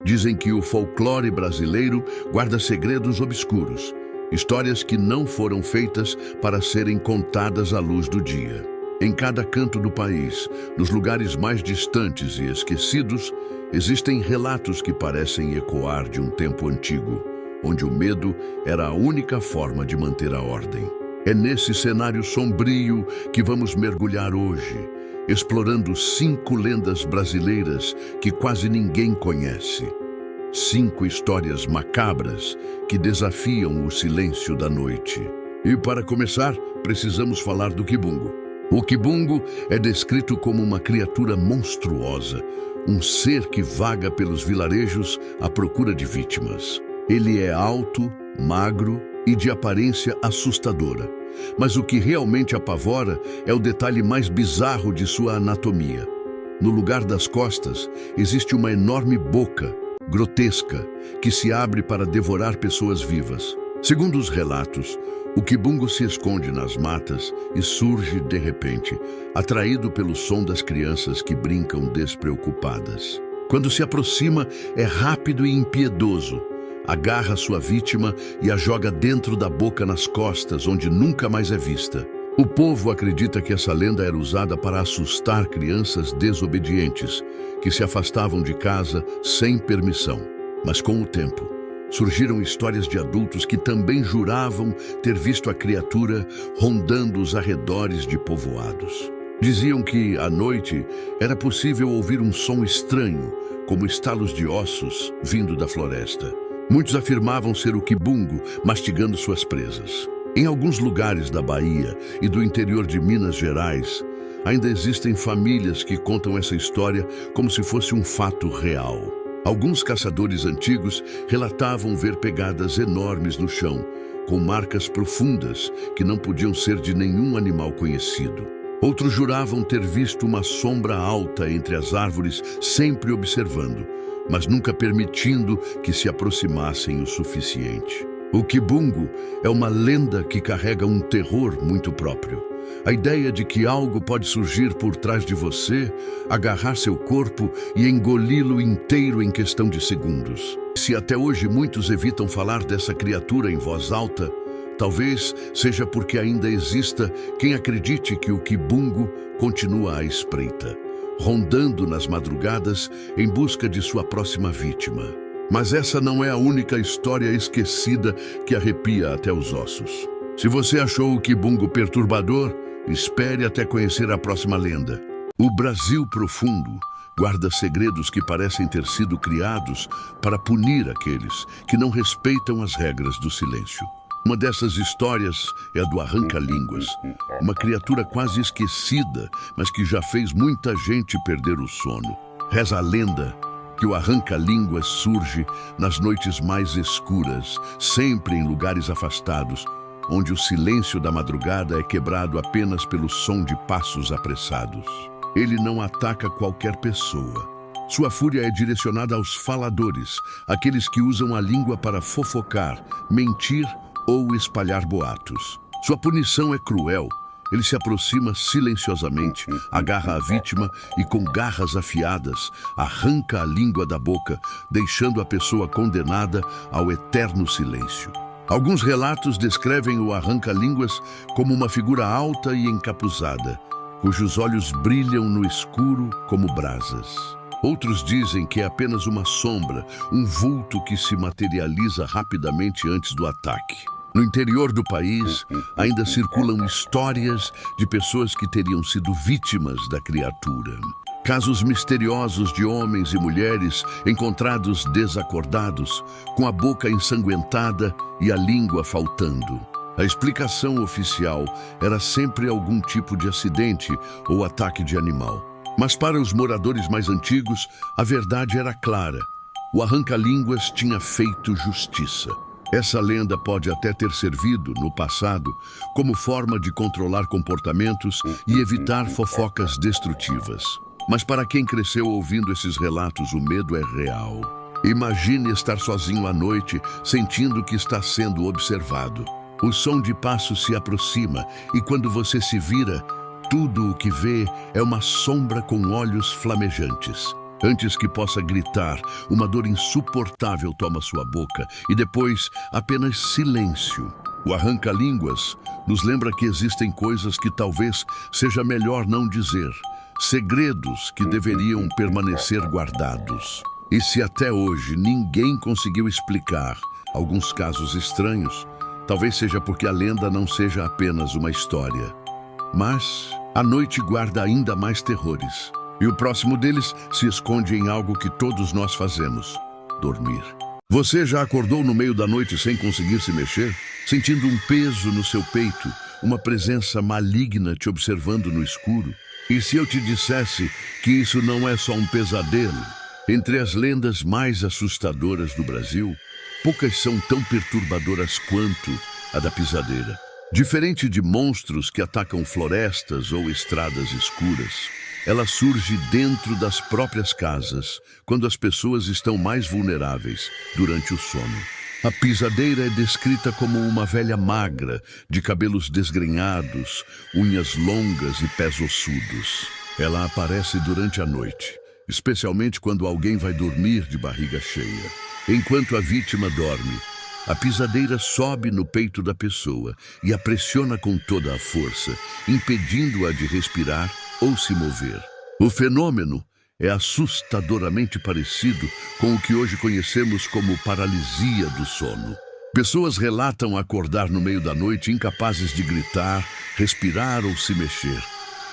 Dizem que o folclore brasileiro guarda segredos obscuros, histórias que não foram feitas para serem contadas à luz do dia. Em cada canto do país, nos lugares mais distantes e esquecidos, existem relatos que parecem ecoar de um tempo antigo, onde o medo era a única forma de manter a ordem. É nesse cenário sombrio que vamos mergulhar hoje, explorando 5 lendas brasileiras que quase ninguém conhece. 5 histórias macabras que desafiam o silêncio da noite. E para começar, precisamos falar do Kibungo. O Kibungo é descrito como uma criatura monstruosa, um ser que vaga pelos vilarejos à procura de vítimas. Ele é alto, magro e de aparência assustadora. Mas o que realmente apavora é o detalhe mais bizarro de sua anatomia. No lugar das costas, existe uma enorme boca, grotesca, que se abre para devorar pessoas vivas. Segundo os relatos, o Kibungo se esconde nas matas e surge de repente, atraído pelo som das crianças que brincam despreocupadas. Quando se aproxima, é rápido e impiedoso. Agarra sua vítima e a joga dentro da boca nas costas, onde nunca mais é vista. O povo acredita que essa lenda era usada para assustar crianças desobedientes, que se afastavam de casa sem permissão. Mas com o tempo, surgiram histórias de adultos que também juravam ter visto a criatura rondando os arredores de povoados. Diziam que, à noite, era possível ouvir um som estranho, como estalos de ossos vindo da floresta. Muitos afirmavam ser o Kibungo mastigando suas presas. Em alguns lugares da Bahia e do interior de Minas Gerais, ainda existem famílias que contam essa história como se fosse um fato real. Alguns caçadores antigos relatavam ver pegadas enormes no chão, com marcas profundas que não podiam ser de nenhum animal conhecido. Outros juravam ter visto uma sombra alta entre as árvores, sempre observando, mas nunca permitindo que se aproximassem o suficiente. O Kibungo é uma lenda que carrega um terror muito próprio. A ideia de que algo pode surgir por trás de você, agarrar seu corpo e engoli-lo inteiro em questão de segundos. Se até hoje muitos evitam falar dessa criatura em voz alta, talvez seja porque ainda exista quem acredite que o Kibungo continua à espreita, rondando nas madrugadas em busca de sua próxima vítima. Mas essa não é a única história esquecida que arrepia até os ossos. Se você achou o Kibungo perturbador, espere até conhecer a próxima lenda. O Brasil profundo guarda segredos que parecem ter sido criados para punir aqueles que não respeitam as regras do silêncio. Uma dessas histórias é a do Arranca-Línguas, uma criatura quase esquecida, mas que já fez muita gente perder o sono. Reza a lenda que o Arranca-Línguas surge nas noites mais escuras, sempre em lugares afastados, onde o silêncio da madrugada é quebrado apenas pelo som de passos apressados. Ele não ataca qualquer pessoa. Sua fúria é direcionada aos faladores, aqueles que usam a língua para fofocar, mentir ou espalhar boatos. Sua punição é cruel. Ele se aproxima silenciosamente, agarra a vítima e, com garras afiadas, arranca a língua da boca, deixando a pessoa condenada ao eterno silêncio. Alguns relatos descrevem o Arranca-Línguas como uma figura alta e encapuzada, cujos olhos brilham no escuro como brasas. Outros dizem que é apenas uma sombra, um vulto que se materializa rapidamente antes do ataque. No interior do país, ainda circulam histórias de pessoas que teriam sido vítimas da criatura. Casos misteriosos de homens e mulheres encontrados desacordados, com a boca ensanguentada e a língua faltando. A explicação oficial era sempre algum tipo de acidente ou ataque de animal. Mas para os moradores mais antigos, a verdade era clara. O Arranca-Línguas tinha feito justiça. Essa lenda pode até ter servido, no passado, como forma de controlar comportamentos e evitar fofocas destrutivas. Mas para quem cresceu ouvindo esses relatos, o medo é real. Imagine estar sozinho à noite, sentindo que está sendo observado. O som de passos se aproxima e quando você se vira, tudo o que vê é uma sombra com olhos flamejantes. Antes que possa gritar, uma dor insuportável toma sua boca e depois apenas silêncio. O arranca-línguas nos lembra que existem coisas que talvez seja melhor não dizer, segredos que deveriam permanecer guardados. E se até hoje ninguém conseguiu explicar alguns casos estranhos, talvez seja porque a lenda não seja apenas uma história. Mas a noite guarda ainda mais terrores. E o próximo deles se esconde em algo que todos nós fazemos: dormir. Você já acordou no meio da noite sem conseguir se mexer? Sentindo um peso no seu peito, uma presença maligna te observando no escuro? E se eu te dissesse que isso não é só um pesadelo? Entre as lendas mais assustadoras do Brasil, poucas são tão perturbadoras quanto a da pisadeira. Diferente de monstros que atacam florestas ou estradas escuras, ela surge dentro das próprias casas, quando as pessoas estão mais vulneráveis durante o sono. A pisadeira é descrita como uma velha magra, de cabelos desgrenhados, unhas longas e pés ossudos. Ela aparece durante a noite, especialmente quando alguém vai dormir de barriga cheia. Enquanto a vítima dorme, a pisadeira sobe no peito da pessoa e a pressiona com toda a força, impedindo-a de respirar ou se mover. O fenômeno é assustadoramente parecido com o que hoje conhecemos como paralisia do sono. Pessoas relatam acordar no meio da noite incapazes de gritar, respirar ou se mexer,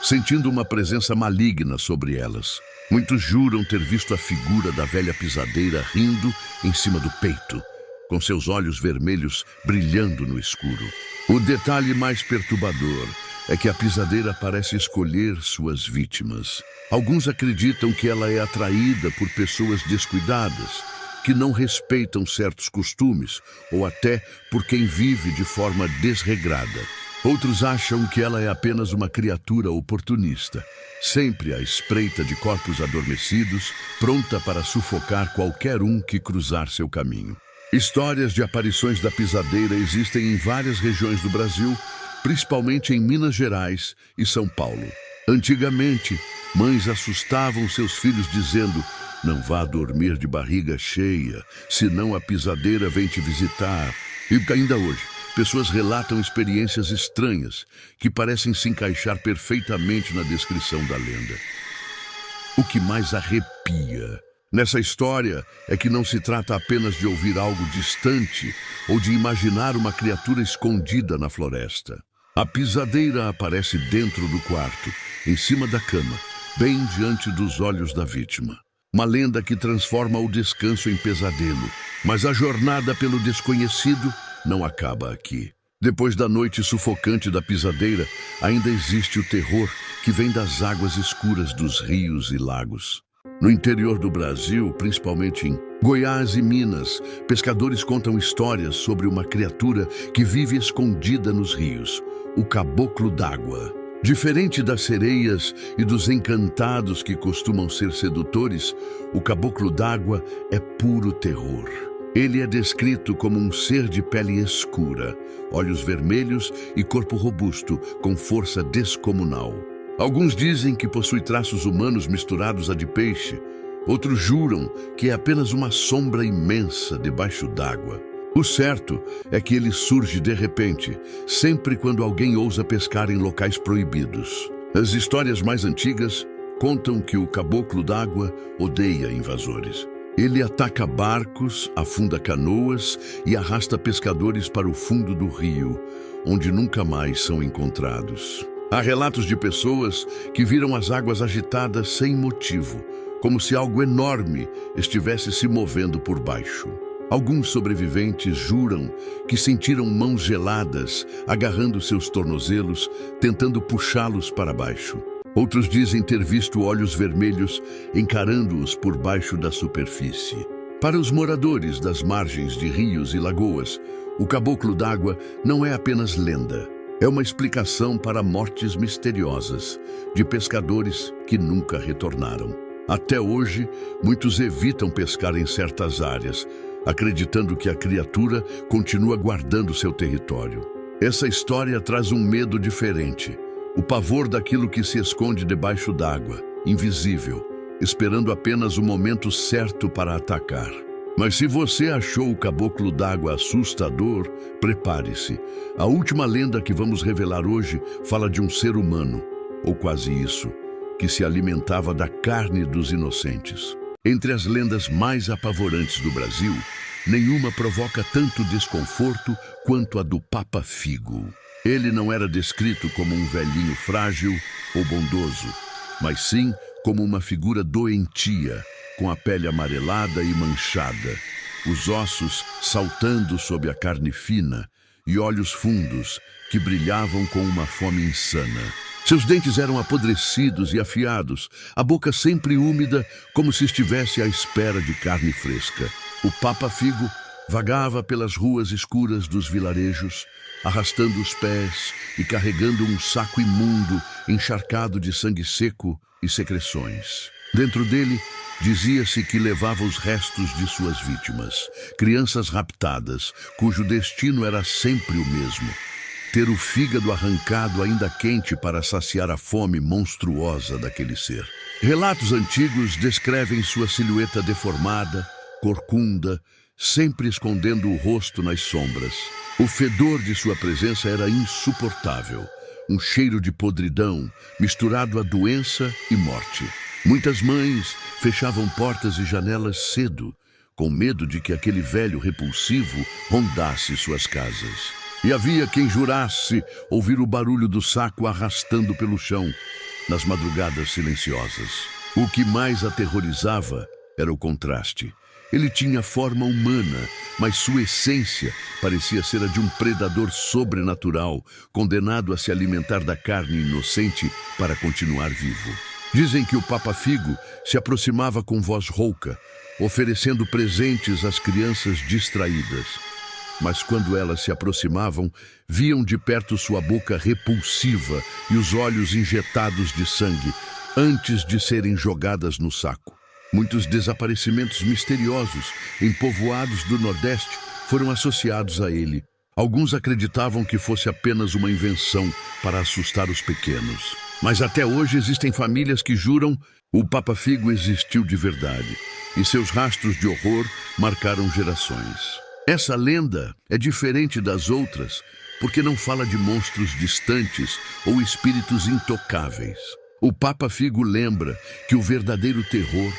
sentindo uma presença maligna sobre elas. Muitos juram ter visto a figura da velha pisadeira rindo em cima do peito, com seus olhos vermelhos brilhando no escuro. O detalhe mais perturbador é que a pisadeira parece escolher suas vítimas. Alguns acreditam que ela é atraída por pessoas descuidadas, que não respeitam certos costumes, ou até por quem vive de forma desregrada. Outros acham que ela é apenas uma criatura oportunista, sempre à espreita de corpos adormecidos, pronta para sufocar qualquer um que cruzar seu caminho. Histórias de aparições da pisadeira existem em várias regiões do Brasil, principalmente em Minas Gerais e São Paulo. Antigamente, mães assustavam seus filhos dizendo: "Não vá dormir de barriga cheia, senão a pisadeira vem te visitar." E ainda hoje, pessoas relatam experiências estranhas que parecem se encaixar perfeitamente na descrição da lenda. O que mais arrepia nessa história é que não se trata apenas de ouvir algo distante ou de imaginar uma criatura escondida na floresta. A pisadeira aparece dentro do quarto, em cima da cama, bem diante dos olhos da vítima. Uma lenda que transforma o descanso em pesadelo, mas a jornada pelo desconhecido não acaba aqui. Depois da noite sufocante da pisadeira, ainda existe o terror que vem das águas escuras dos rios e lagos. No interior do Brasil, principalmente em Goiás e Minas, pescadores contam histórias sobre uma criatura que vive escondida nos rios, o caboclo d'água. Diferente das sereias e dos encantados que costumam ser sedutores, o caboclo d'água é puro terror. Ele é descrito como um ser de pele escura, olhos vermelhos e corpo robusto, com força descomunal. Alguns dizem que possui traços humanos misturados a de peixe. Outros juram que é apenas uma sombra imensa debaixo d'água. O certo é que ele surge de repente, sempre quando alguém ousa pescar em locais proibidos. As histórias mais antigas contam que o caboclo d'água odeia invasores. Ele ataca barcos, afunda canoas e arrasta pescadores para o fundo do rio, onde nunca mais são encontrados. Há relatos de pessoas que viram as águas agitadas sem motivo, como se algo enorme estivesse se movendo por baixo. Alguns sobreviventes juram que sentiram mãos geladas agarrando seus tornozelos, tentando puxá-los para baixo. Outros dizem ter visto olhos vermelhos encarando-os por baixo da superfície. Para os moradores das margens de rios e lagoas, o caboclo d'água não é apenas lenda. É uma explicação para mortes misteriosas de pescadores que nunca retornaram. Até hoje, muitos evitam pescar em certas áreas, acreditando que a criatura continua guardando seu território. Essa história traz um medo diferente, o pavor daquilo que se esconde debaixo d'água, invisível. esperando apenas o momento certo para atacar. Mas se você achou o caboclo d'água assustador, prepare-se. A última lenda que vamos revelar hoje fala de um ser humano, ou quase isso, que se alimentava da carne dos inocentes. Entre as lendas mais apavorantes do Brasil, nenhuma provoca tanto desconforto quanto a do Papa Figo. Ele não era descrito como um velhinho frágil ou bondoso, mas sim como uma figura doentia, com a pele amarelada e manchada, os ossos saltando sob a carne fina e olhos fundos que brilhavam com uma fome insana. Seus dentes eram apodrecidos e afiados, a boca sempre úmida, como se estivesse à espera de carne fresca. O Papa Figo vagava pelas ruas escuras dos vilarejos, arrastando os pés e carregando um saco imundo encharcado de sangue seco e secreções. Dentro dele, dizia-se que levava os restos de suas vítimas, crianças raptadas, cujo destino era sempre o mesmo: ter o fígado arrancado ainda quente para saciar a fome monstruosa daquele ser. Relatos antigos descrevem sua silhueta deformada, corcunda, sempre escondendo o rosto nas sombras. O fedor de sua presença era insuportável, um cheiro de podridão misturado a doença e morte. Muitas mães fechavam portas e janelas cedo, com medo de que aquele velho repulsivo rondasse suas casas. E havia quem jurasse ouvir o barulho do saco arrastando pelo chão, nas madrugadas silenciosas. O que mais aterrorizava era o contraste. Ele tinha forma humana, mas sua essência parecia ser a de um predador sobrenatural, condenado a se alimentar da carne inocente para continuar vivo. Dizem que o Papa Figo se aproximava com voz rouca, oferecendo presentes às crianças distraídas. Mas quando elas se aproximavam, viam de perto sua boca repulsiva e os olhos injetados de sangue, antes de serem jogadas no saco. Muitos desaparecimentos misteriosos em povoados do Nordeste foram associados a ele. Alguns acreditavam que fosse apenas uma invenção para assustar os pequenos. Mas até hoje existem famílias que juram o Papa Figo existiu de verdade, e seus rastros de horror marcaram gerações. Essa lenda é diferente das outras porque não fala de monstros distantes ou espíritos intocáveis. O Papa Figo lembra que o verdadeiro terror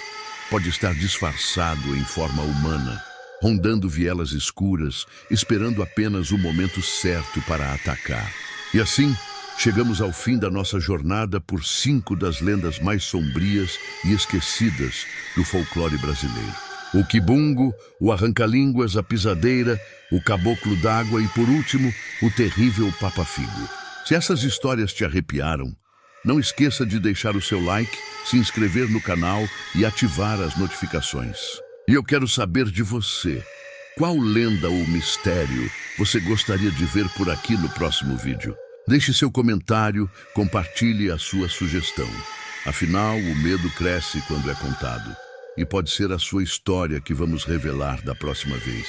pode estar disfarçado em forma humana, rondando vielas escuras, esperando apenas o momento certo para atacar. E assim, chegamos ao fim da nossa jornada por 5 das lendas mais sombrias e esquecidas do folclore brasileiro. O quibungo, o arranca-línguas, a pisadeira, o caboclo d'água e, por último, o terrível Papa Figo. Se essas histórias te arrepiaram, não esqueça de deixar o seu like, se inscrever no canal e ativar as notificações. E eu quero saber de você, qual lenda ou mistério você gostaria de ver por aqui no próximo vídeo? Deixe seu comentário, compartilhe a sua sugestão. Afinal, o medo cresce quando é contado. E pode ser a sua história que vamos revelar da próxima vez.